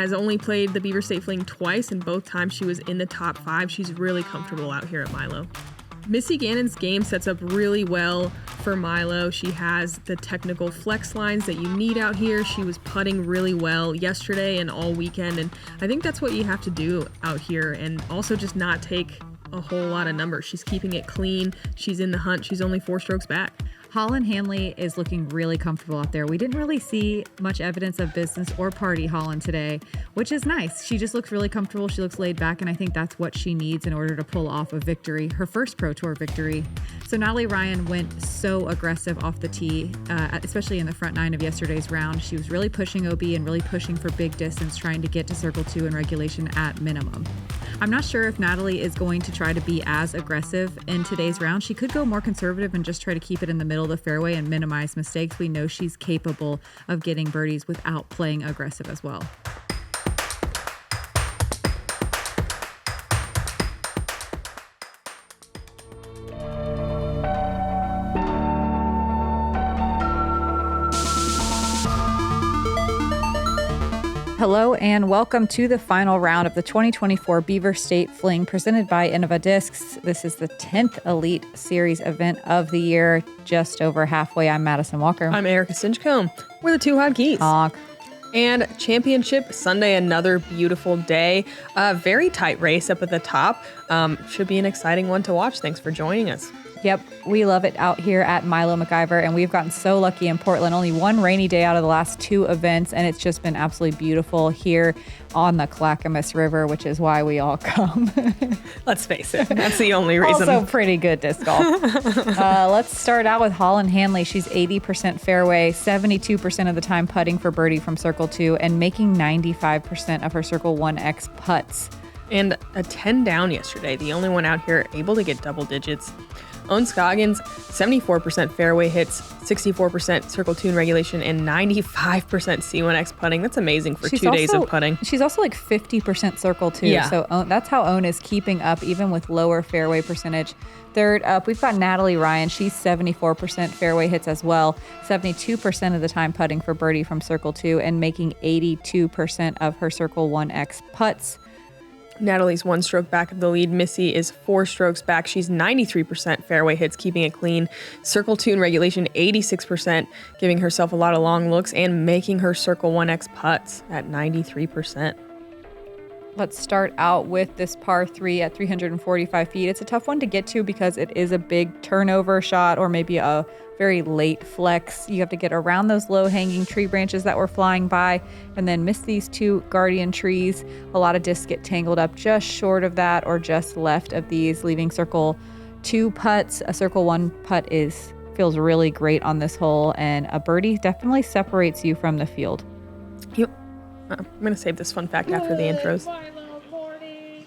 has only played the Beaver State Fling twice, and both times she was in the top 5. She's really comfortable out here at Milo. Missy Gannon's game sets up really well for Milo. She has the technical flex lines that you need out here. She was putting really well yesterday and all weekend, and I think that's what you have to do out here, and also just not take a whole lot of numbers. She's keeping it clean. She's in the hunt. She's only 4 strokes back. Holyn Handley is looking really comfortable out there. We didn't really see much evidence of business or party Holyn today, which is nice. She just looks really comfortable. She looks laid back, and I think that's what she needs in order to pull off a victory, her first Pro Tour victory. So Natalie Ryan went so aggressive off the tee, especially in the front 9 of yesterday's round. She was really pushing OB and really pushing for big distance, trying to get to circle 2 in regulation at minimum. I'm not sure if Natalie is going to try to be as aggressive in today's round. She could go more conservative and just try to keep it in the middle of the fairway and minimize mistakes. We know she's capable of getting birdies without playing aggressive as well. Hello and welcome to the final round of the 2024 Beaver State Fling presented by Innova Discs. This is the 10th Elite Series event of the year, just over halfway. I'm Madison Walker. I'm Erika Stinchcomb. We're the 2 Hot Geese. Honk. And Championship Sunday, another beautiful day. Very tight race up at the top. Should be an exciting one to watch. Thanks for joining us. Yep, we love it out here at Milo McIver, and we've gotten so lucky in Portland. Only one rainy day out of the last 2 events, and it's just been absolutely beautiful here on the Clackamas River, which is why we all come. Let's face it, that's the only reason. Also pretty good disc golf. Let's start out with Holyn Handley. She's 80% fairway, 72% of the time putting for birdie from Circle 2, and making 95% of her Circle 1X putts. And a 10 down yesterday, the only one out here able to get double digits. Scoggins, 74% fairway hits, 64% Circle 2 in regulation, and 95% C1X putting. That's amazing for 2 days of putting. She's also like 50% Circle 2. Yeah. So that's how Own is keeping up, even with lower fairway percentage. Third up, we've got Natalie Ryan. She's 74% fairway hits as well, 72% of the time putting for birdie from Circle 2, and making 82% of her Circle 1X putts. Natalie's 1 stroke back of the lead. Missy is 4 strokes back. She's 93% fairway hits, keeping it clean. Circle 2 in regulation, 86%, giving herself a lot of long looks and making her Circle 1X putts at 93%. Let's start out with this par 3 at 345 feet. It's a tough one to get to because it is a big turnover shot or maybe a very late flex. You have to get around those low-hanging tree branches that were flying by and then miss these 2 guardian trees. A lot of discs get tangled up just short of that or just left of these, leaving Circle 2 putts. A Circle 1 putt feels really great on this hole, and a birdie definitely separates you from the field. I'm going to save this fun fact after the intros. Milo morning.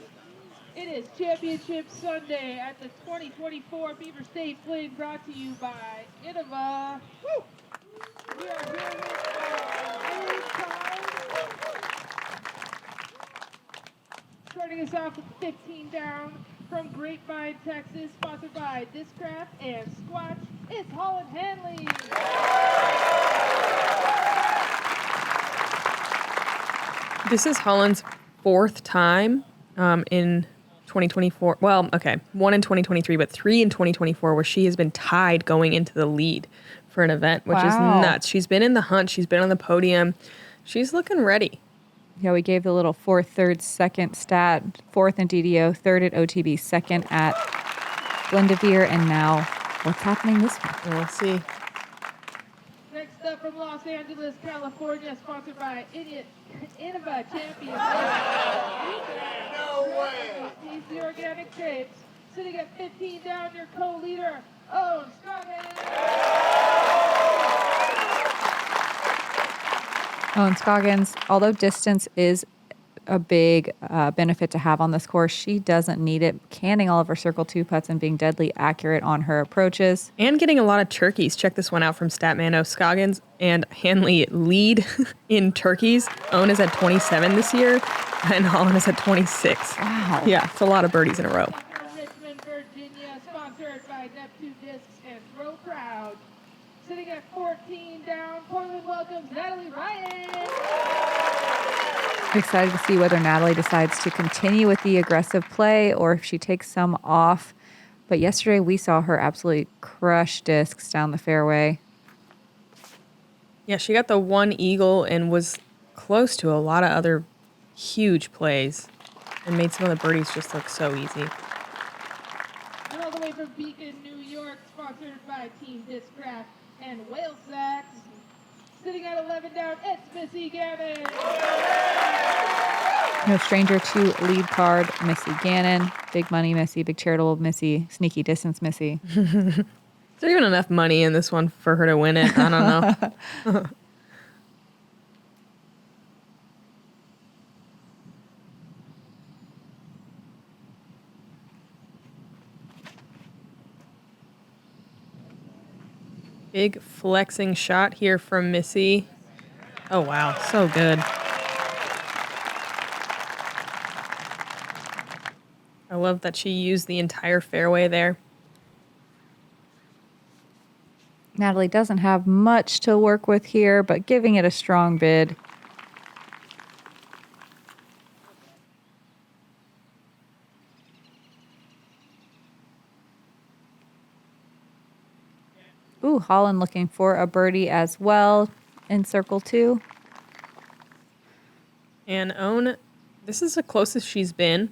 It is Championship Sunday at the 2024 Beaver State Fling, brought to you by Innova. Woo! We are here with starting us off with 15 down from Grapevine, Texas, sponsored by Discraft and Squatch. It's Holyn Handley. This is Holyn's 4th time in 2024. Well, okay, 1 in 2023, but 3 in 2024, where she has been tied going into the lead for an event, which is nuts. She's been in the hunt. She's been on the podium. She's looking ready. Yeah, we gave the little 4th, 3rd, 2nd stat, 4th in DDO, 3rd at OTB, 2nd at Glendeveer, and now what's happening this week? We'll see. Next up from Los Angeles, California, sponsored by Innova Champions. No way! He's the organic grapes. Sitting at 15 down, your co-leader, Scoggins. And Scoggins, although distance is a big benefit to have on this course, she doesn't need it. Canning all of her Circle 2 putts and being deadly accurate on her approaches. And getting a lot of turkeys. Check this one out from Statmano. Scoggins and Handley lead in turkeys. Own is at 27 this year, and Holyn is at 26. Wow. Yeah, it's a lot of birdies in a row. Richmond, Virginia, sponsored by Neptune Discs and Throw Crowd. Sitting at 14 down, Portland welcomes Natalie Ryan. Excited to see whether Natalie decides to continue with the aggressive play or if she takes some off. But yesterday we saw her absolutely crush discs down the fairway. Yeah, she got the one eagle and was close to a lot of other huge plays and made some of the birdies just look so easy. And all the way from Beacon, New York, sponsored by Team Discraft and Whale Sacks. Sitting at 11 down, it's Missy Gannon. No stranger to lead card, Missy Gannon. Big money Missy, big charitable Missy, sneaky distance Missy. Is there even enough money in this one for her to win it? I don't know. Big flexing shot here from Missy. Oh, wow. So good. I love that she used the entire fairway there. Natalie doesn't have much to work with here, but giving it a strong bid. Ooh, Holyn looking for a birdie as well in circle 2. And Own, this is the closest she's been,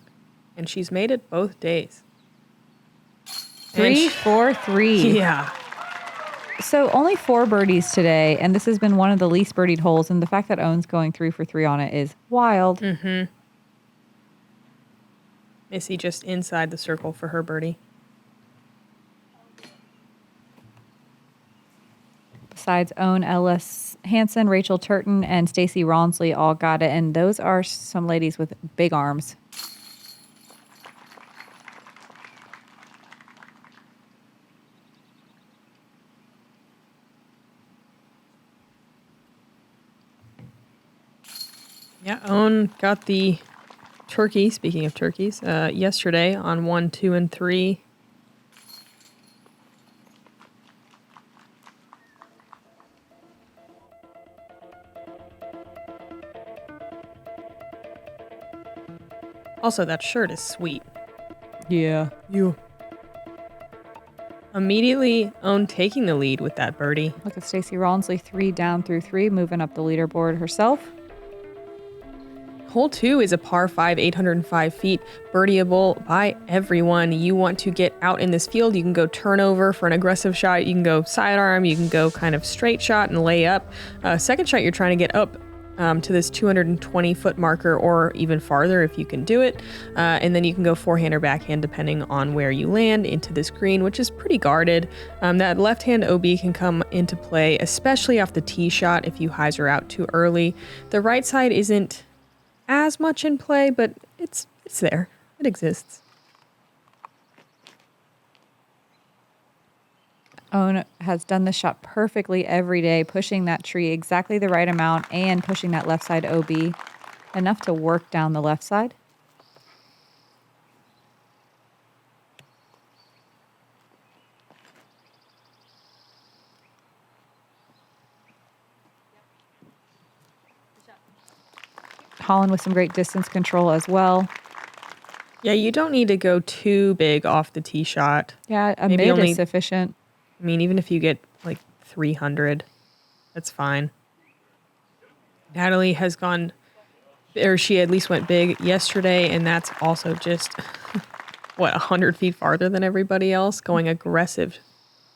and she's made it both days. 3 for 3. Yeah. So only 4 birdies today, and this has been one of the least birdied holes, and the fact that Own's going 3 for 3 on it is wild. Mm-hmm. Missy just inside the circle for her birdie. Besides Own, Ellis Hansen, Rachel Turton, and Stacy Ronsley all got it, and those are some ladies with big arms. Yeah, Own got the turkey, speaking of turkeys, yesterday on 1, 2, and 3. Also, that shirt is sweet. Yeah. You. Immediately Own taking the lead with that birdie. Look at Stacy Ronsley, 3 down through 3, moving up the leaderboard herself. Hole 2 is a par 5, 805 feet, birdieable by everyone. You want to get out in this field, you can go turnover for an aggressive shot, you can go sidearm, you can go kind of straight shot and lay up. Second shot, you're trying to get up to this 220-foot marker or even farther if you can do it. And then you can go forehand or backhand depending on where you land into this green, which is pretty guarded. That left-hand OB can come into play, especially off the tee shot if you hyzer out too early. The right side isn't as much in play, but it's there. It exists. Own has done this shot perfectly every day, pushing that tree exactly the right amount and pushing that left side OB enough to work down the left side. Holyn with some great distance control as well. Yeah, you don't need to go too big off the tee shot. Yeah, a Maybe mid only- is sufficient. I mean, even if you get like 300, that's fine. Natalie has gone, or she at least went big yesterday, and that's also just, 100 feet farther than everybody else, going aggressive.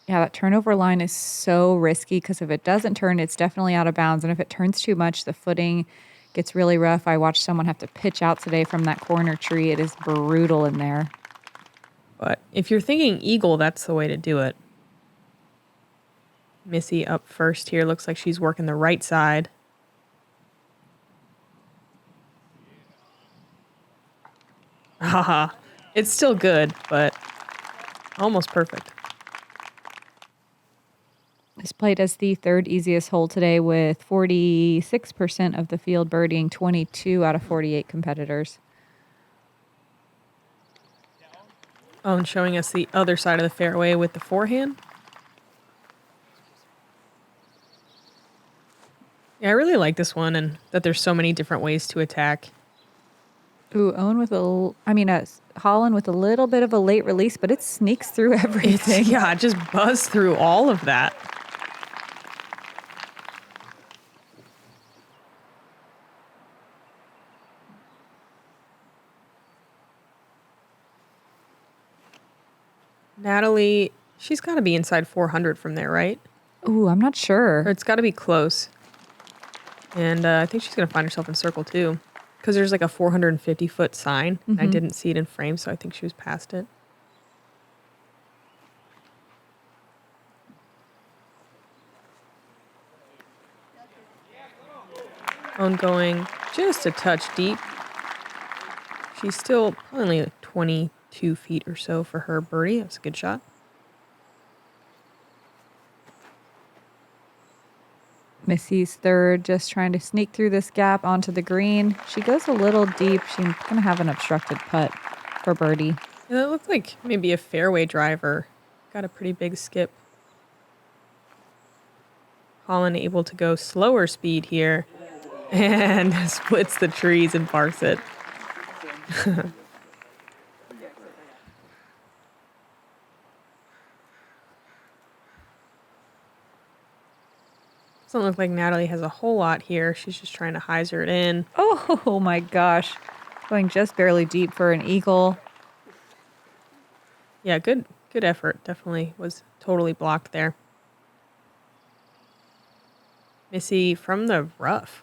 Yeah, that turnover line is so risky because if it doesn't turn, it's definitely out of bounds. And if it turns too much, the footing gets really rough. I watched someone have to pitch out today from that corner tree. It is brutal in there. But if you're thinking eagle, that's the way to do it. Missy up first here. Looks like she's working the right side. Haha. It's still good, but almost perfect. This played as the third easiest hole today with 46% of the field birdieing 22 out of 48 competitors. Oh, and showing us the other side of the fairway with the forehand. Yeah, I really like this one and that there's so many different ways to attack. Ooh, Holyn with a little bit of a late release, but it sneaks through everything. Yeah, just buzz through all of that. Natalie, she's got to be inside 400 from there, right? Ooh, I'm not Or sure. it's got to be close. And I think she's going to find herself in circle too. Because there's like a 450-foot sign. I didn't see it in frame, so I think she was past it. Holyn going just a touch deep. She's still only like 22 feet or so for her birdie. That's a good shot. Missy's third, just trying to sneak through this gap onto the green. She goes a little deep. She's going to have an obstructed putt for birdie. Yeah, that looked like maybe a fairway driver. Got a pretty big skip. Holyn able to go slower speed here and splits the trees and parks it. Doesn't look like Natalie has a whole lot here. She's just trying to hyzer it in. Oh my gosh. Going just barely deep for an eagle. Yeah, good effort. Definitely was totally blocked there. Missy from the rough.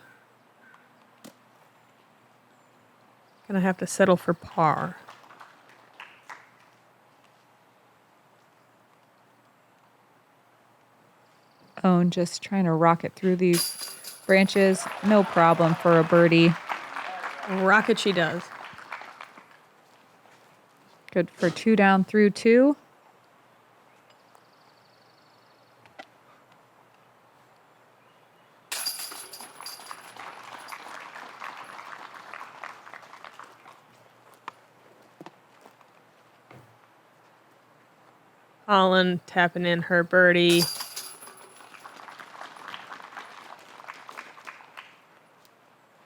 Gonna have to settle for par. Owen just trying to rocket through these branches. No problem for a birdie. Rocket she does. Good for 2 down through 2. Holyn tapping in her birdie.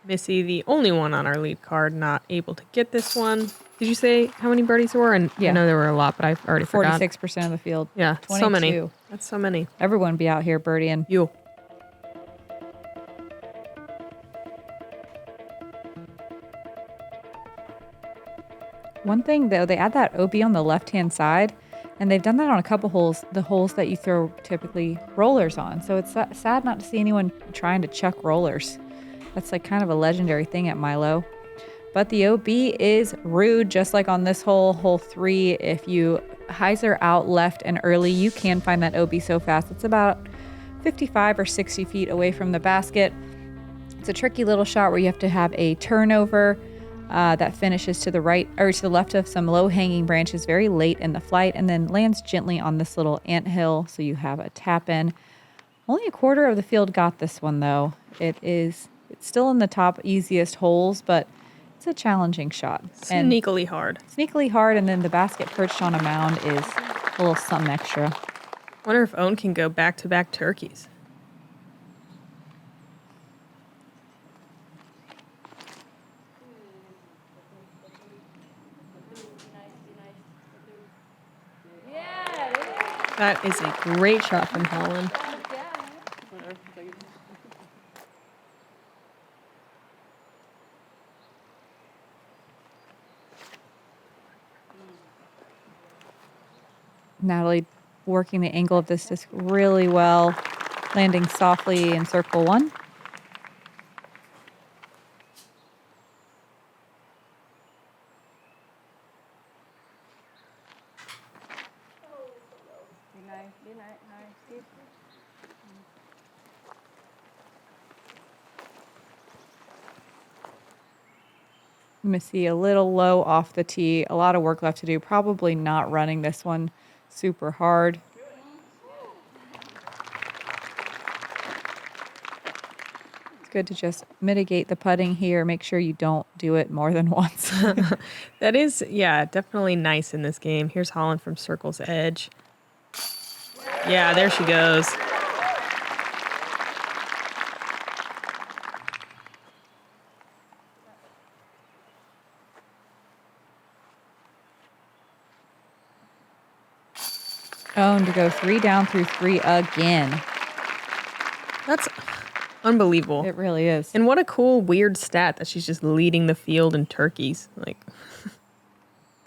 Missy, the only one on our lead card, not able to get this one. Did you say how many birdies there were? And Yeah. I know there were a lot, but I already forgot. 46% of the field. Yeah, 22. so many. That's so many. Everyone be out here birdieing. You. One thing, though, they add that OB on the left-hand side, and they've done that on a couple holes, the holes that you throw typically rollers on. So it's sad not to see anyone trying to chuck rollers. That's like kind of a legendary thing at Milo. But the OB is rude, just like on this hole, hole 3. If you hyzer out left and early, you can find that OB so fast. It's about 55 or 60 feet away from the basket. It's a tricky little shot where you have to have a turnover that finishes to the right or to the left of some low-hanging branches very late in the flight, and then lands gently on this little anthill, so you have a tap in. Only a quarter of the field got this one, though. It's still in the top easiest holes, but it's a challenging shot. Sneakily hard. Sneakily hard, and then the basket perched on a mound is a little something extra. Wonder if Owen can go back-to-back turkeys. That is a great shot from Holyn. Natalie working the angle of this disc really well, landing softly in circle 1. Missy a little low off the tee. A lot of work left to do. Probably not running this one super hard. It's good to just mitigate the putting here. Make sure you don't do it more than once. That is, yeah, definitely nice in this game. Here's Holyn from circle's edge. Yeah, there she goes. Own to go 3 down through 3 again. That's unbelievable. It really is. And what a cool, weird stat that she's just leading the field in turkeys. Like,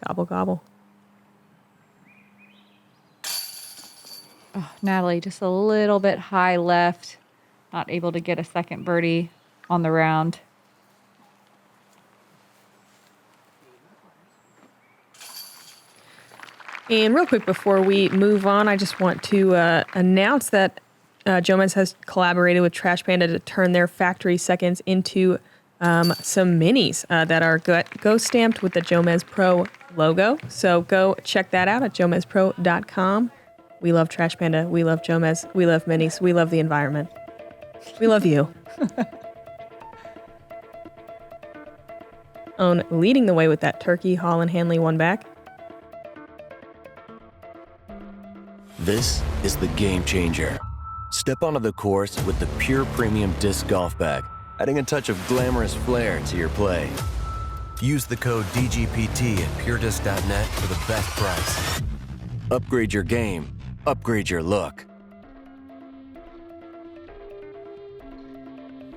gobble, gobble. Oh, Natalie, just a little bit high left. Not able to get a second birdie on the round. And real quick before we move on, I just want to announce that Jomez has collaborated with Trash Panda to turn their factory seconds into some minis that are go stamped with the JomezPro logo. So go check that out at JomezPro.com. We love Trash Panda. We love Jomez. We love minis. We love the environment. We love you. Own leading the way with that turkey. Holyn, Handley, one back. This is the game changer. Step onto the course with the Pure Premium Disc Golf Bag, adding a touch of glamorous flair to your play. Use the code DGPT at puredisc.net for the best price. Upgrade your game. Upgrade your look.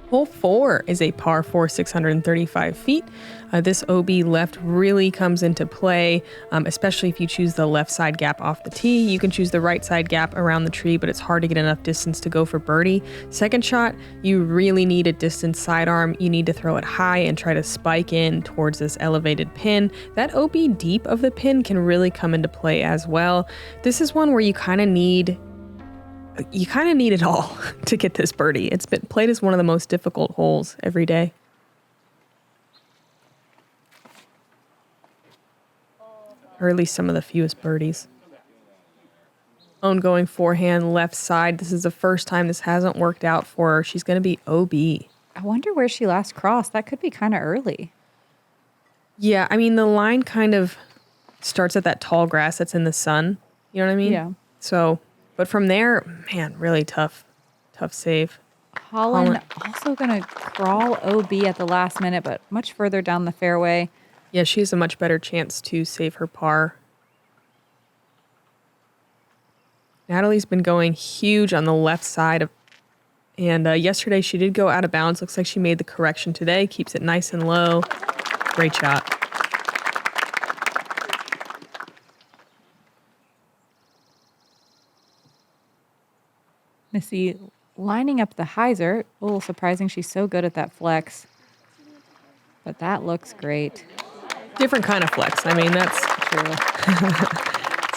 Hole 4 is a par 4, 635 feet. This OB left really comes into play, especially if you choose the left side gap off the tee. You can choose the right side gap around the tree, but it's hard to get enough distance to go for birdie. Second shot, you really need a distance sidearm. You need to throw it high and try to spike in towards this elevated pin. That OB deep of the pin can really come into play as well. This is one where you kind of need it all to get this birdie. It's been played as one of the most difficult holes every day. Or at least some of the fewest birdies. Own going forehand, left side. This is the first time this hasn't worked out for her. She's going to be OB. I wonder where she last crossed. That could be kind of early. Yeah, I mean, the line kind of starts at that tall grass that's in the sun. You know what I mean? Yeah. So, but from there, man, really tough save. Holyn also going to crawl OB at the last minute, but much further down the fairway. Yeah, she has a much better chance to save her par. Natalie's been going huge on the left side of, and yesterday she did go out of bounds. Looks like she made the correction today. Keeps it nice and low. Great shot. Missy lining up the hyzer. A little surprising she's so good at that flex. But that looks great. Different kind of flex. I mean, that's True.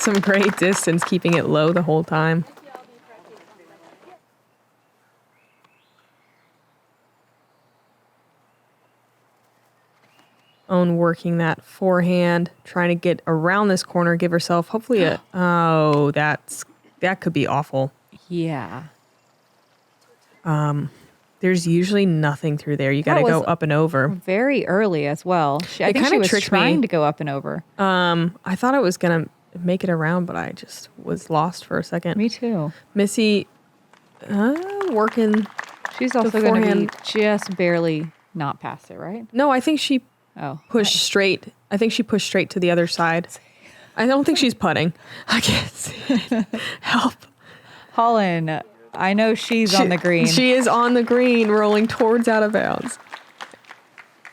some great distance, keeping it low the whole time. Own working that forehand, trying to get around this corner, give herself hopefully a, that could be awful. Yeah. There's usually nothing through there. You got to go up and over. Very early as well. I think she was trying to go up and over. I thought I was going to make it around, but I just was lost for a second. Me too. Missy working. She's also going to be just barely not past it, right? No, I think she pushed straight. I think she pushed straight to the other side. I don't think she's putting. I can't see it. Help. Holyn, I know she's on the green. She is on the green, rolling towards out of bounds.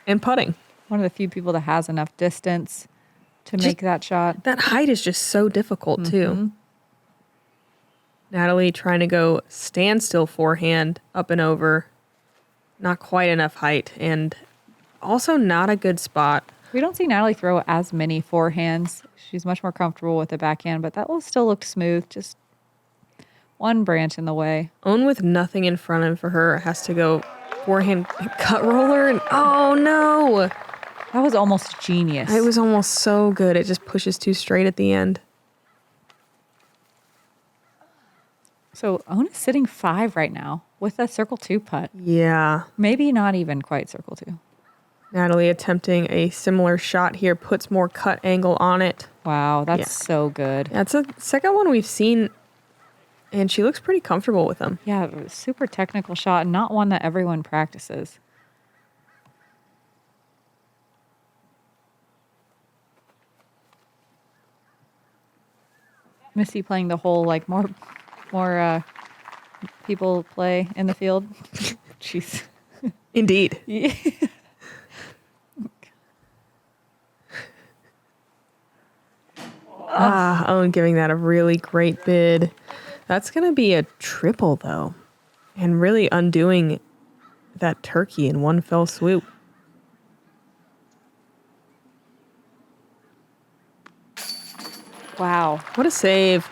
And putting. One of the few people that has enough distance to make that shot. That height is just so difficult, too. Natalie trying to go standstill forehand, up and over. Not quite enough height, and also not a good spot. We don't see Natalie throw as many forehands. She's much more comfortable with the backhand, but that still looked smooth. Just one branch in the way. Own with nothing in front of her has to go forehand cut roller, and oh no! That was almost genius. It was almost so good. It just pushes too straight at the end. So Own is sitting 5 right now with a circle 2 putt. Yeah. Maybe not even quite circle 2. Natalie attempting a similar shot here, puts more cut angle on it. Wow, that's so good. That's a second one we've seen, and she looks pretty comfortable with them. Yeah, super technical shot, not one that everyone practices. Missy playing the whole, like, more people play in the field. Jeez. Indeed. Yeah. Owen giving that a really great bid. That's going to be a triple, though, and really undoing that turkey in one fell swoop. Wow. What a save.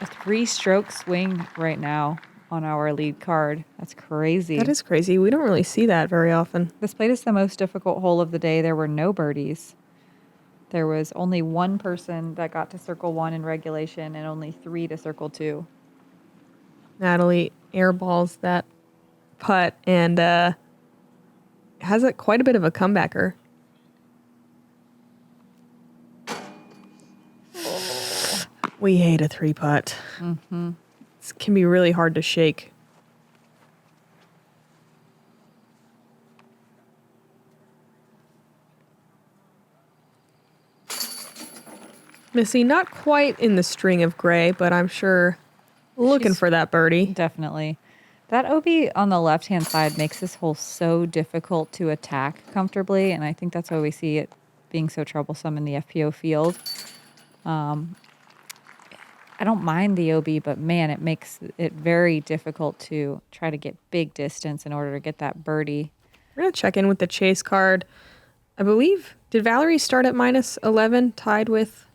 A 3-stroke swing right now on our lead card. That's crazy. That is crazy. We don't really see that very often. This played is the most difficult hole of the day. There were no birdies. There was only one person that got to circle 1 in regulation and only 3 to circle 2. Natalie airballs that putt and has quite a bit of a comebacker. We hate a 3-putt. Mm-hmm. It can be really hard to shake. Missy, not quite in the string of gray, but I'm sure looking for that birdie. Definitely. That OB on the left-hand side makes this hole so difficult to attack comfortably, and I think that's why we see it being so troublesome in the FPO field. I don't mind the OB, but man, it makes it very difficult to try to get big distance in order to get that birdie. We're going to check in with the chase card. I believe, did Valerie start at minus 11, tied with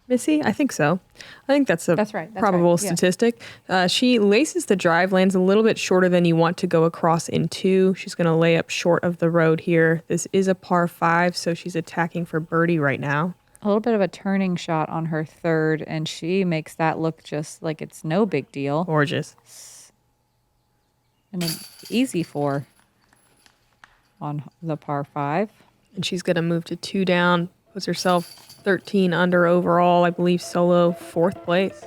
Missy? I think so. I think that's right. probable Yeah. statistic. She laces the drive, lands a little bit shorter than you want to go across in 2. She's going to lay up short of the road here. This is a par 5, so she's attacking for birdie right now. A little bit of a turning shot on her third, and she makes that look just like it's no big deal. Gorgeous. And an easy 4 on the par 5. And she's going to move to 2 down, puts herself 13 under overall, I believe solo 4th place.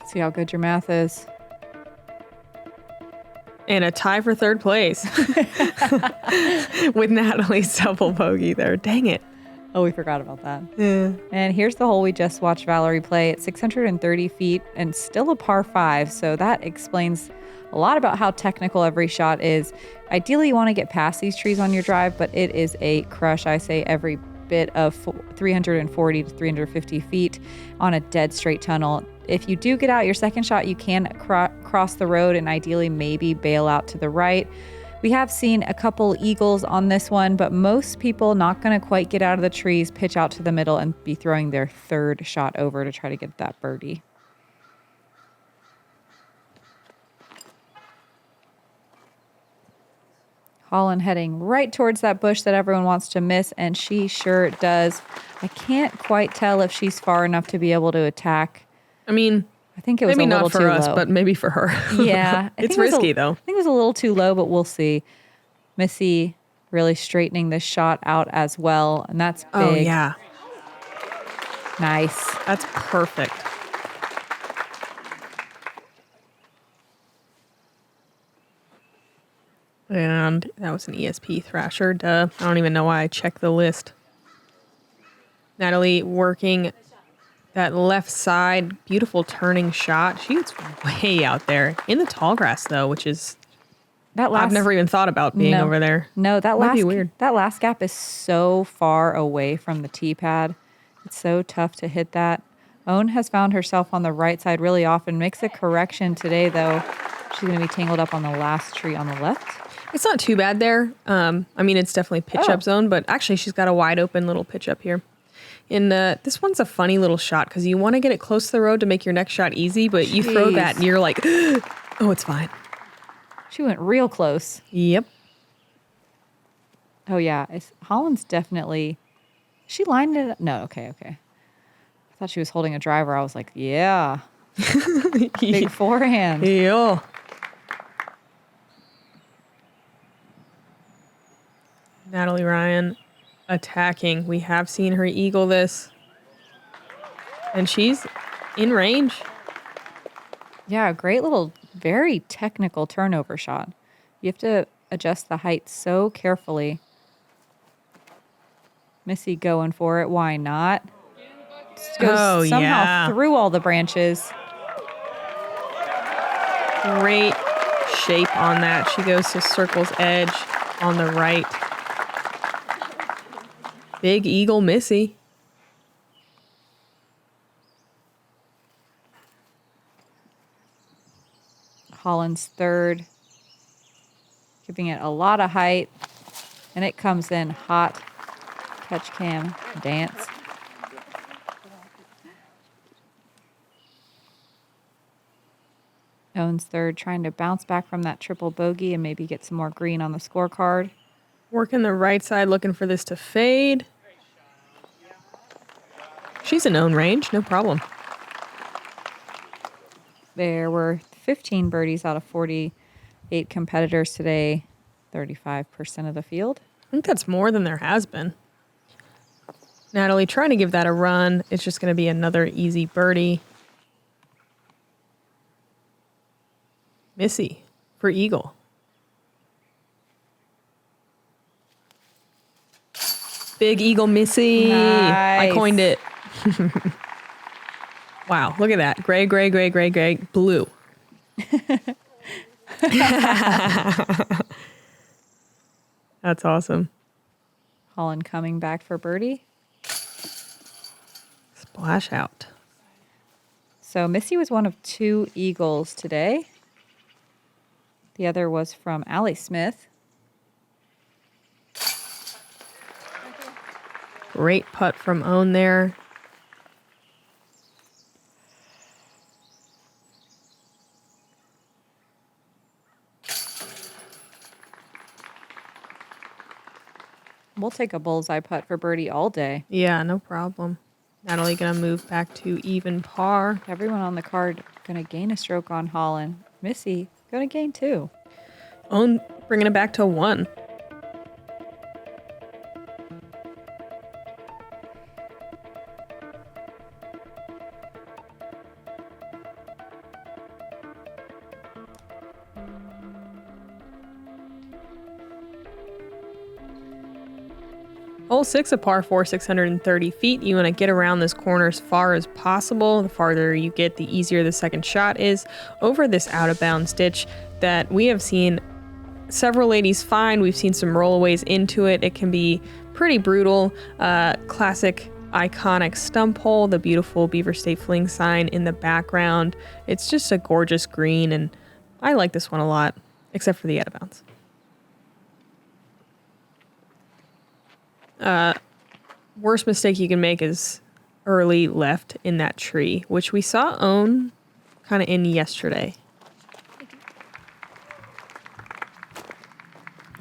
See how good your math is. And a tie for 3rd place with Natalie's double bogey there. Dang it. Oh, we forgot about that. Yeah. And here's the hole we just watched Valerie play at 630 feet and still a par 5. So that explains a lot about how technical every shot is. Ideally, you want to get past these trees on your drive, but it is a crush. I say every bit of 340 to 350 feet on a dead straight tunnel. If you do get out your second shot, you can cross the road and ideally maybe bail out to the right. We have seen a couple eagles on this one, but most people not going to quite get out of the trees, pitch out to the middle, and be throwing their 3rd shot over to try to get that birdie. Holyn heading right towards that bush that everyone wants to miss, and she sure does. I can't quite tell if she's far enough to be able to attack. I mean, I think it was maybe a little not for too us, low. but maybe for her. Yeah. It's risky, though. I think it was a little too low, but we'll see. Missy really straightening this shot out as well, and that's big. Oh, yeah. Nice. That's perfect. And that was an ESP Thrasher. Duh. I don't even know why I checked the list. Natalie working that left side. Beautiful turning shot. She's way out there. In the tall grass, though, which is... I've never even thought about being over there. No, that Might be weird. That last gap is so far away from the tee pad. It's so tough to hit that. Owen has found herself on the right side really often. Makes a correction today, though. She's going to be tangled up on the last tree on the left. It's not too bad there. I mean, it's definitely pitch-up zone, but actually she's got a wide-open little pitch-up here. And this one's a funny little shot because you want to get it close to the road to make your next shot easy, but you throw that and you're like, oh, it's fine. She went real close. Yep. Oh, yeah. Holyn's definitely... She lined it up. No, okay. I thought she was holding a driver. I was like, yeah. Big forehand. Yeah. Natalie Ryan attacking. We have seen her eagle this. And she's in range. Yeah, great little, very technical turnover shot. You have to adjust the height so carefully. Missy going for it. Why not? Just goes somehow through all the branches. Great shape on that. She goes to circle's edge on the right. Big eagle Missy. Holyn's third, giving it a lot of height, and it comes in hot. Catch cam dance. Owen's third, trying to bounce back from that triple bogey and maybe get some more green on the scorecard. Working the right side, looking for this to fade. She's in own range, no problem. There were 15 birdies out of 48 competitors today, 35% of the field. I think that's more than there has been. Natalie trying to give that a run. It's just going to be another easy birdie. Missy for eagle. Big eagle Missy. Nice. I coined it. Wow, look at that. Gray, gray, gray, gray, gray, blue. That's awesome. Holyn coming back for birdie. Splash out. So Missy was one of 2 eagles today. The other was from Allie Smith. Great putt from Owen there. We'll take a bullseye putt for birdie all day. Yeah, no problem. Natalie gonna move back to even par. Everyone on the card going to gain a stroke on Holyn. Missy going to gain 2. Owen bringing it back to 1. Hole 6, a par 4, 630 feet. You want to get around this corner as far as possible. The farther you get, the easier the second shot is. Over this out-of-bounds ditch that we have seen several ladies find. We've seen some rollaways into it. It can be pretty brutal. Classic, iconic stump hole, the beautiful Beaver State Fling sign in the background. It's just a gorgeous green, and I like this one a lot, except for the out-of-bounds. Worst mistake you can make is early left in that tree, which we saw Owen kind of in yesterday.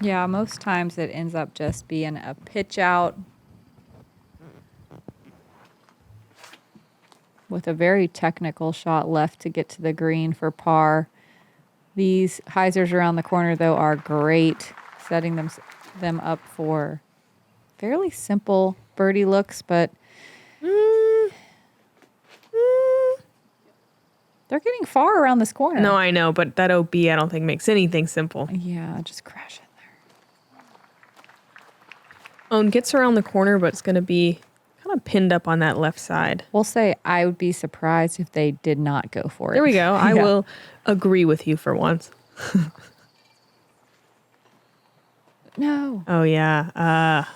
Yeah, most times it ends up just being a pitch out with a very technical shot left to get to the green for par. These hyzers around the corner, though, are great, setting them up for fairly simple birdie looks, but they're getting far around this corner. No, I know, but that OB I don't think makes anything simple. Yeah, just crash in there. Owen gets around the corner, but it's going to be kind of pinned up on that left side. We'll say I would be surprised if they did not go for it. There we go. I will agree with you for once. No. Oh, yeah. A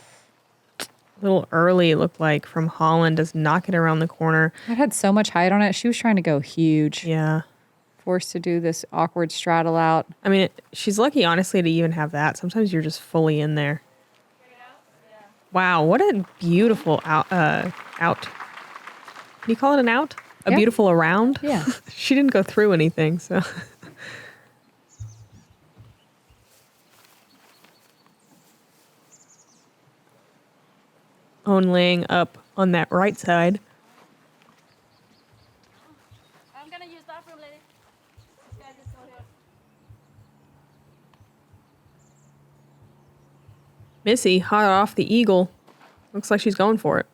little early, it looked like, from Holyn. Does not get around the corner. It had so much height on it. She was trying to go huge. Yeah. Forced to do this awkward straddle out. I mean, she's lucky, honestly, to even have that. Sometimes you're just fully in there. Wow, what a beautiful out. Can you call it an out? A beautiful around? Yeah. She didn't go through anything, so. Owen laying up on that right side. I'm gonna use that room, lady. Yeah, just go here. Missy, hot off the eagle. Looks like she's going for it.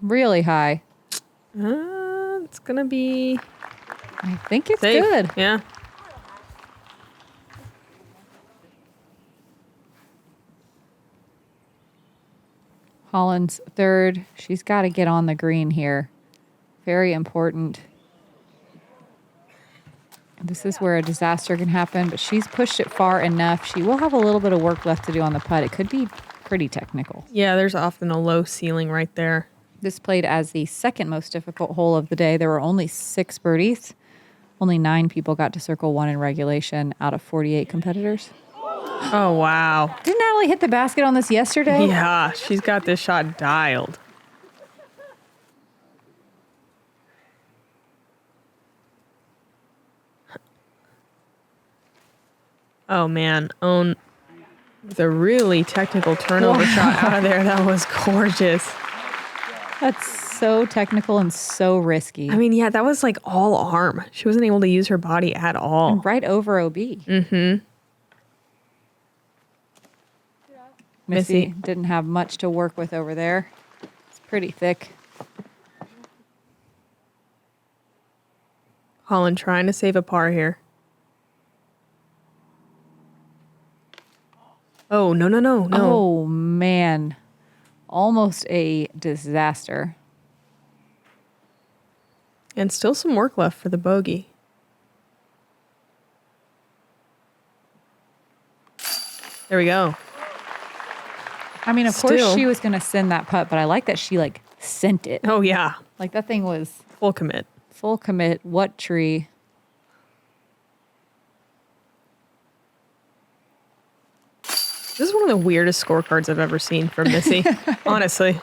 Really high. It's going to be I think it's safe. good. Yeah. Holyn's third. She's got to get on the green here. Very important. This is where a disaster can happen, but she's pushed it far enough. She will have a little bit of work left to do on the putt. It could be pretty technical. Yeah, there's often a low ceiling right there. This played as the second most difficult hole of the day. There were only 6 birdies. Only 9 people got to circle 1 in regulation out of 48 competitors. Oh, wow. Didn't Natalie hit the basket on this yesterday? Yeah, she's got this shot dialed. Oh, man. Own the really technical turnover shot out of there. That was gorgeous. That's so technical and so risky. I mean, yeah, that was like all arm. She wasn't able to use her body at all. And right over OB. Mm-hmm. Missy didn't have much to work with over there. It's pretty thick. Holyn trying to save a par here. Oh, no. Oh, man. Almost a disaster. And still some work left for the bogey. There we go. I mean, of course she was going to send that putt, but I like that she, like, sent it. Oh, yeah. Like, that thing was Full commit. full commit. What tree? This is one of the weirdest scorecards I've ever seen from Missy. Honestly.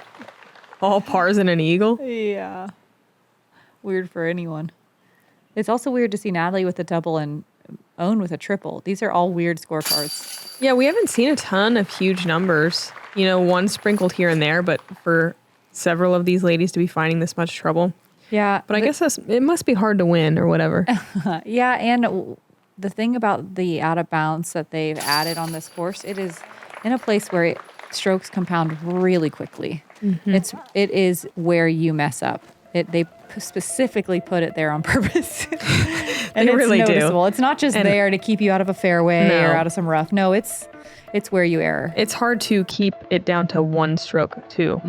All pars and an eagle. Yeah. Weird for anyone. It's also weird to see Natalie with a double and Own with a triple. These are all weird scorecards. Yeah, we haven't seen a ton of huge numbers. You know, one sprinkled here and there, but for several of these ladies to be finding this much trouble. Yeah. But I guess it must be hard to win or whatever. Yeah, and the thing about the out of bounds that they've added on this course, it is in a place where strokes compound really quickly. Mm-hmm. It is where you mess up. They specifically put it there on purpose. And they really noticeable. do. It's not just there to keep you out of a fairway or out of some rough. No, it's where you err. It's hard to keep it down to one stroke, too.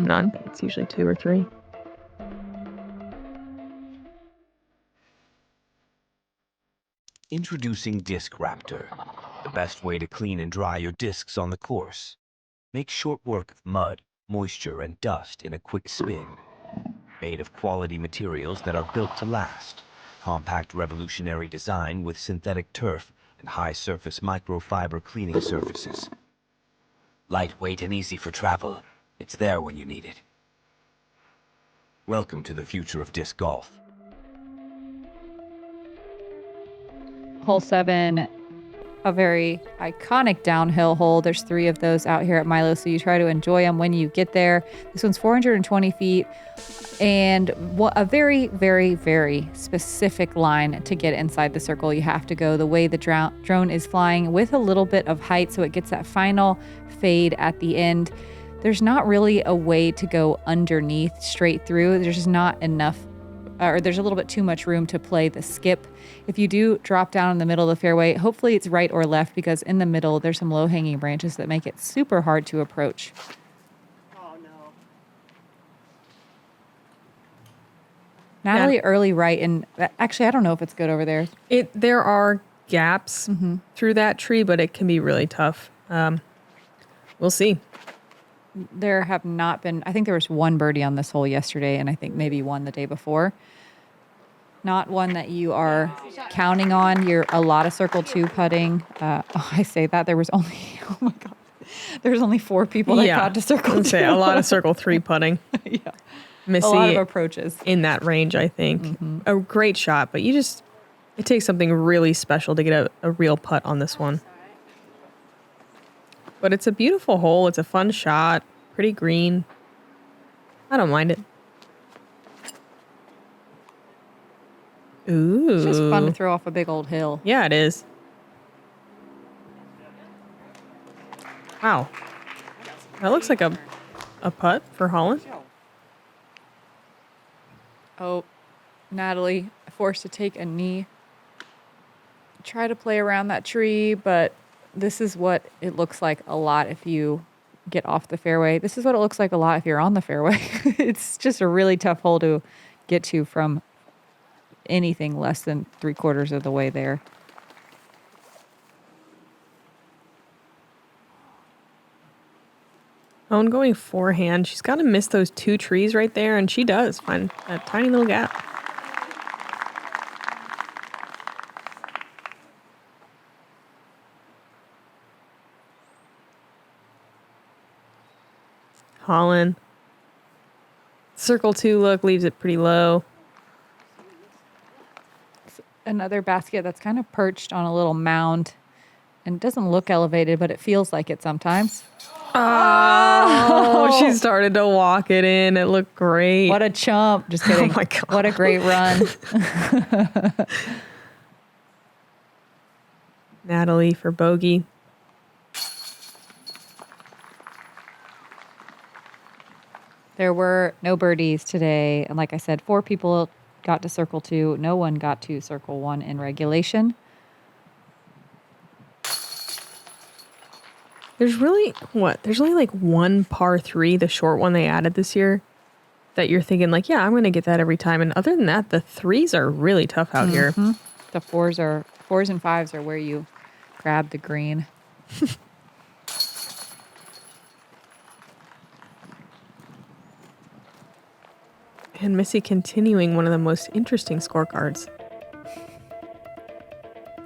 It's usually 2 or 3. Introducing Disc Raptor, the best way to clean and dry your discs on the course. Make short work of mud, moisture, and dust in a quick spin. Made of quality materials that are built to last. Compact revolutionary design with synthetic turf and high-surface microfiber cleaning surfaces. Lightweight and easy for travel. It's there when you need it. Welcome to the future of disc golf. Hole 7, a very iconic downhill hole. There's 3 of those out here at Milo, so you try to enjoy them when you get there. This one's 420 feet and a very, very, very specific line to get inside the circle. You have to go the way the drone is flying with a little bit of height, so it gets that final fade at the end. There's not really a way to go underneath straight through. There's just not enough, or there's a little bit too much room to play the skip. If you do drop down in the middle of the fairway, hopefully it's right or left, because in the middle there's some low-hanging branches that make it super hard to approach. Oh, no. Natalie early right, and actually I don't know if it's good over there. There are gaps through that tree, but it can be really tough. We'll see. There have not been, I think there was 1 birdie on this hole yesterday, and I think maybe 1 the day before. Not one that you are counting on. You're a lot of circle 2 putting. I say that there was only, oh my God, there's only 4 people that got to circle 2. Say a lot of circle 3 putting. Yeah. Missy, a lot of approaches. In that range, I think. A great shot, but it takes something really special to get a real putt on this one. But it's a beautiful hole. It's a fun shot. Pretty green. I don't mind it. Ooh. It's just fun to throw off a big old hill. Yeah, it is. Wow. That looks like a putt for Holyn. Oh, Natalie forced to take a knee. Try to play around that tree, but this is what it looks like a lot if you get off the fairway. This is what it looks like a lot if you're on the fairway. It's just a really tough hole to get to from anything less than 3/4 of the way there. Holyn going forehand. She's got to miss those 2 trees right there, and she does find a tiny little gap. Holyn. Circle 2 look leaves it pretty low. Another basket that's kind of perched on a little mound and doesn't look elevated, but it feels like it sometimes. Oh, she started to walk it in. It looked great. What a chump. Just kidding. Oh my God. What a great run. Natalie for bogey. There were no birdies today. And like I said, 4 people got to circle 2. No one got to circle 1 in regulation. There's really, There's only like 1 par 3, the short one they added this year, that you're thinking like, yeah, I'm going to get that every time. And other than that, the 3s are really tough out here. The 4s and 5s are where you grab the green. And Missy continuing one of the most interesting scorecards.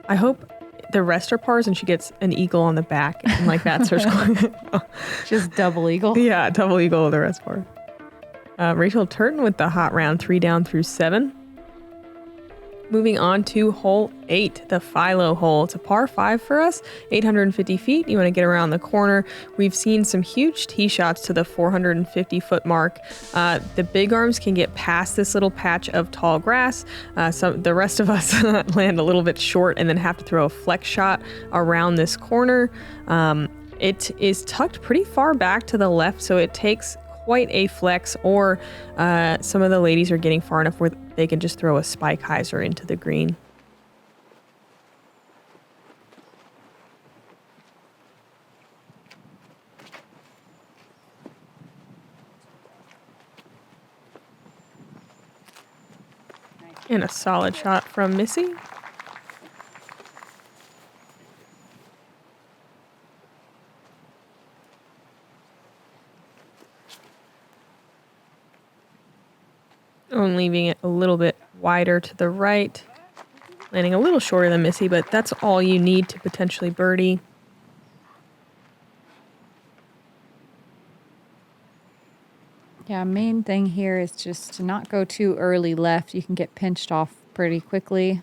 I hope the rest are pars and she gets an eagle on the back and like that's her score. Just double eagle. Yeah, double eagle the rest par. Rachel Turton with the hot round, 3 down through 7. Moving on to hole 8, the Philo hole. It's a par 5 for us, 850 feet. You want to get around the corner. We've seen some huge tee shots to the 450-foot mark. The big arms can get past this little patch of tall grass. The rest of us land a little bit short and then have to throw a flex shot around this corner. It is tucked pretty far back to the left, so it takes quite a flex, or some of the ladies are getting far enough where they can just throw a spike hyzer into the green. And a solid shot from Missy. And leaving it a little bit wider to the right. Landing a little shorter than Missy, but that's all you need to potentially birdie. Yeah, main thing here is just to not go too early left. You can get pinched off pretty quickly.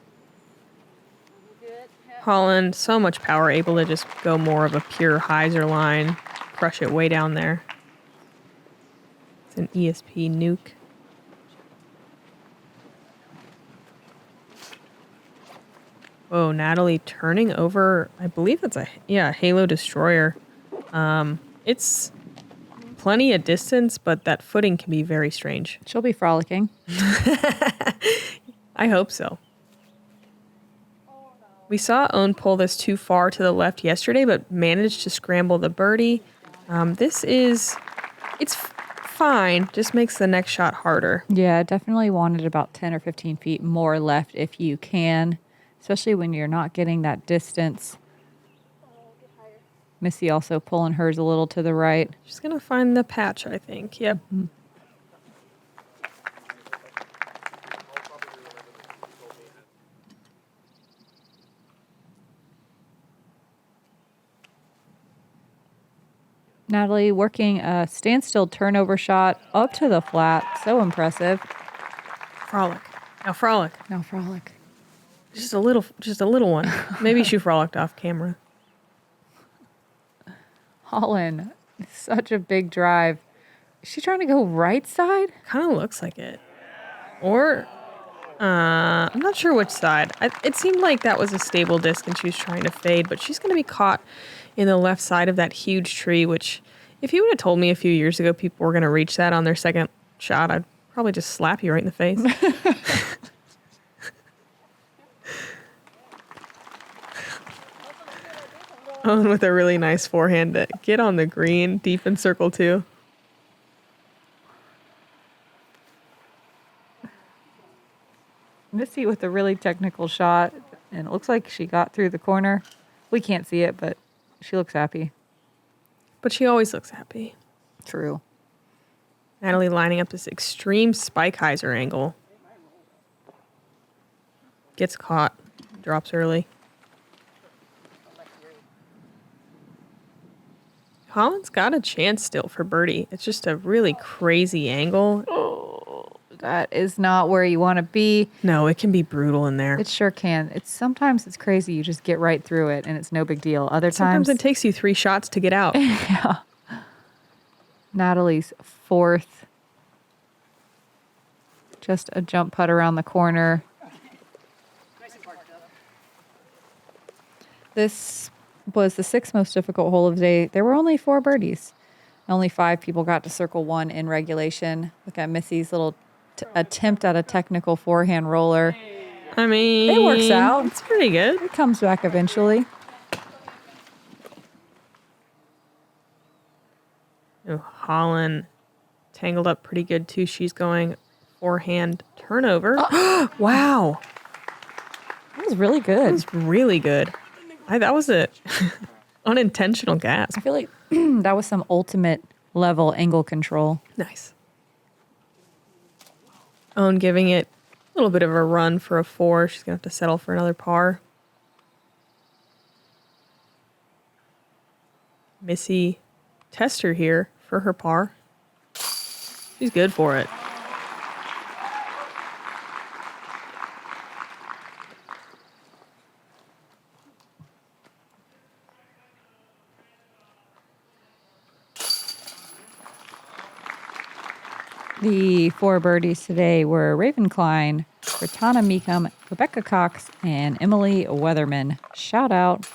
Holyn, so much power, able to just go more of a pure hyzer line. Crush it way down there. It's an ESP nuke. Oh, Natalie turning over, I believe that's a Halo Destroyer. It's plenty of distance, but that footing can be very strange. She'll be frolicking. I hope so. We saw Owen pull this too far to the left yesterday, but managed to scramble the birdie. It's fine, just makes the next shot harder. Yeah, definitely wanted about 10 or 15 feet more left if you can. Especially when you're not getting that distance. Missy also pulling hers a little to the right. She's going to find the patch, I think. Yep. Mm-hmm. Natalie working a standstill turnover shot up to the flat. So impressive. Frolic. Now frolic. Now frolic. Just a little one. Maybe she frolicked off camera. Holyn, such a big drive. Is she trying to go right side? Kind of looks like it. Or, I'm not sure which side. It seemed like that was a stable disc and she was trying to fade, but she's going to be caught in the left side of that huge tree, which if you would have told me a few years ago people were going to reach that on their second shot, I'd probably just slap you right in the face. Owen with a really nice forehand to get on the green, deep in circle 2. Missy with a really technical shot, and it looks like she got through the corner. We can't see it, but she looks happy. But she always looks happy. True. Natalie lining up this extreme spike hyzer angle. Gets caught. Drops early. Holyn's got a chance still for birdie. It's just a really crazy angle. Oh, that is not where you want to be. No, it can be brutal in there. It sure can. Sometimes it's crazy. You just get right through it, and it's no big deal. Other Sometimes times it takes you 3 shots to get out. yeah. Natalie's 4th. Just a jump putt around the corner. This was the 6th most difficult hole of the day. There were only 4 birdies. Only 5 people got to circle 1 in regulation. Look at Missy's little attempt at a technical forehand roller. I mean, it works out. It's pretty good. It comes back eventually. Oh, Holyn tangled up pretty good too. She's going forehand turnover. Wow. That was really good. That was really good. That was a unintentional gasp. I feel like that was some ultimate level angle control. Nice. Owen giving it a little bit of a run for a 4. She's going to have to settle for another par. Missy test her here for her par. She's good for it. The 4 birdies today were Raven Klein, Britanna Meekum, Rebecca Cox, and Emily Weatherman. Shout out.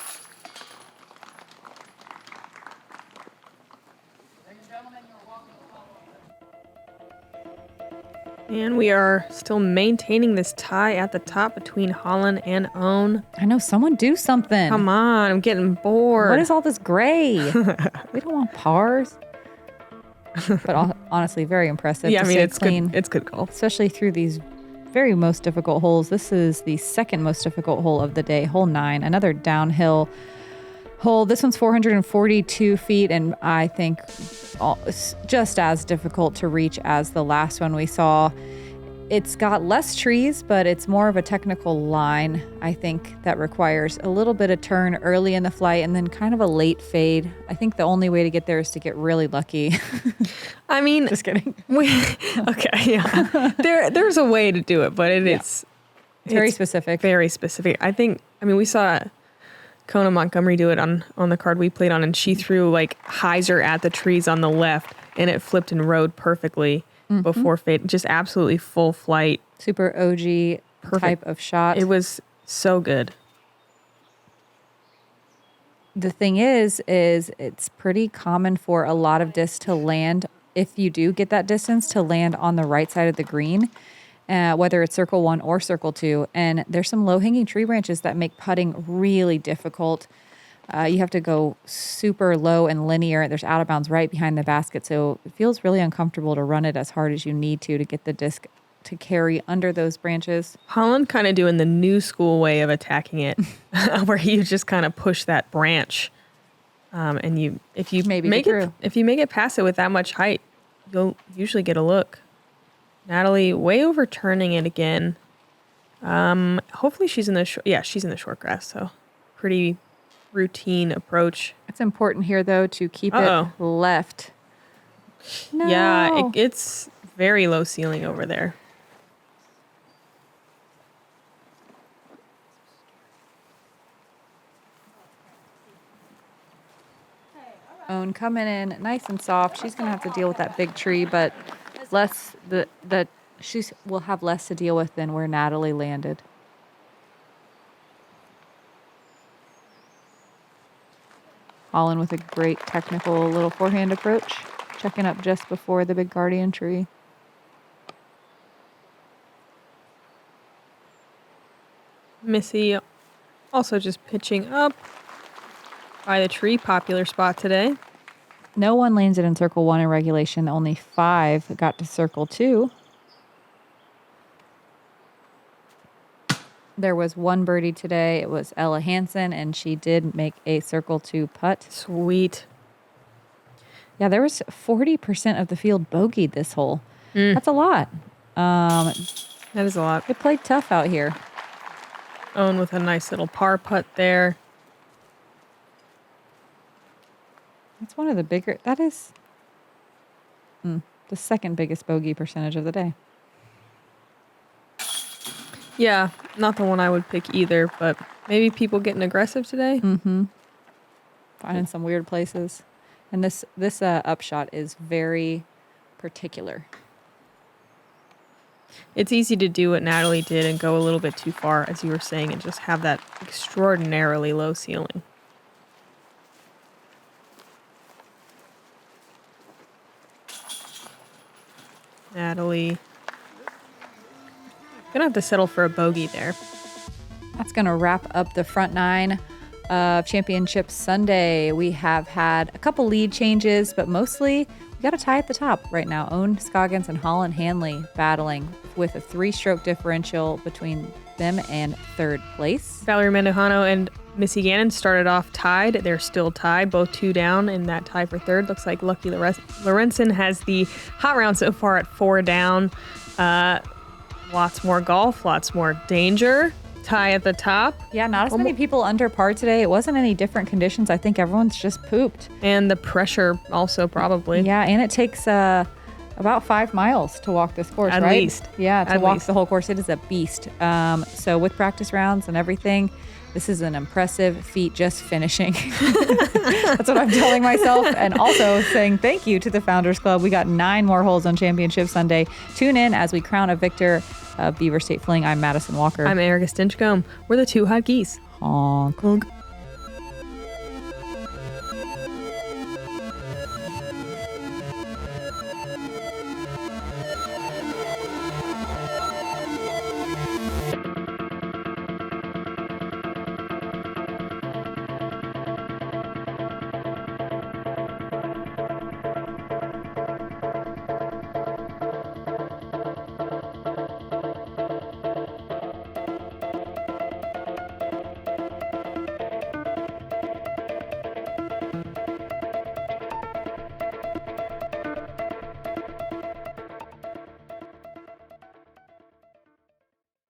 And we are still maintaining this tie at the top between Holyn and Owen. I know, someone do something. Come on, I'm getting bored. What is all this gray? We don't want pars. But honestly, very impressive. Yeah, I mean, stay it's clean, good. It's good golf. especially through these very most difficult holes. This is the 2nd most difficult hole of the day, hole 9, another downhill hole. This one's 442 feet, and I think just as difficult to reach as the last one we saw. It's got less trees, but it's more of a technical line, I think, that requires a little bit of turn early in the flight and then kind of a late fade. I think the only way to get there is to get really lucky. I mean, Just kidding. Okay, yeah. There's a way to do it, but it's Very specific. Very specific. I mean, we saw Kona Montgomery do it on the card we played on, and she threw like hyzer at the trees on the left, and it flipped and rode perfectly before fade. Just absolutely full flight. Super OG type of shot. It was so good. The thing is it's pretty common for a lot of discs to land, if you do get that distance, to land on the right side of the green, whether it's circle 1 or circle 2. And there's some low-hanging tree branches that make putting really difficult. You have to go super low and linear. There's out of bounds right behind the basket, so it feels really uncomfortable to run it as hard as you need to get the disc to carry under those branches. Holyn kind of doing the new school way of attacking it, where you just kind of push that branch, and if you Maybe make get it through. if you make it past it with that much height, you'll usually get a look. Natalie way overturning it again. Hopefully she's in the she's in the short grass, so pretty routine approach. It's important here, though, to keep it left. No. Yeah, it's very low ceiling over there. Owen coming in nice and soft. She's going to have to deal with that big tree, but she will have less to deal with than where Natalie landed. Holyn with a great technical little forehand approach, checking up just before the big guardian tree. Missy also just pitching up. By the tree, popular spot today. No one landed in circle 1 in regulation. Only 5 got to circle 2. There was one birdie today. It was Ella Hansen, and she did make a circle 2 putt. Sweet. Yeah, there was 40% of the field bogeyed this hole. That's a lot. That is a lot. It played tough out here. Owen with a nice little par putt there. It's one of the bigger. That is the second biggest bogey percentage of the day. Yeah, not the one I would pick either, but maybe people getting aggressive today. Finding some weird places. And this upshot is very particular. It's easy to do what Natalie did and go a little bit too far, as you were saying, and just have that extraordinarily low ceiling. Natalie. Gonna have to settle for a bogey there. That's going to wrap up the front 9 of Championship Sunday. We have had a couple lead changes, but mostly we got a tie at the top right now. Owen Scoggins and Holyn Handley battling with a 3-stroke differential between them and third place. Valerie Mandujano and Missy Gannon started off tied. They're still tied, both 2 down in that tie for third. Looks like Lucky Lorenzen has the hot round so far at 4 down. Lots more golf, lots more danger. Tie at the top. Yeah, not as many people under par today. It wasn't any different conditions. I think everyone's just pooped. And the pressure also probably. Yeah, and it takes about 5 miles to walk this course, At right? least. Yeah, to At walk least. the whole course. It is a beast. So with practice rounds and everything, this is an impressive feat just finishing. That's what I'm telling myself. And also saying thank you to the Founders Club. We got 9 more holes on Championship Sunday. Tune in as we crown a victor of Beaver State Fling. I'm Madison Walker. I'm Erika Stinchcomb. We're the 2 hot geese. Honk. Honk.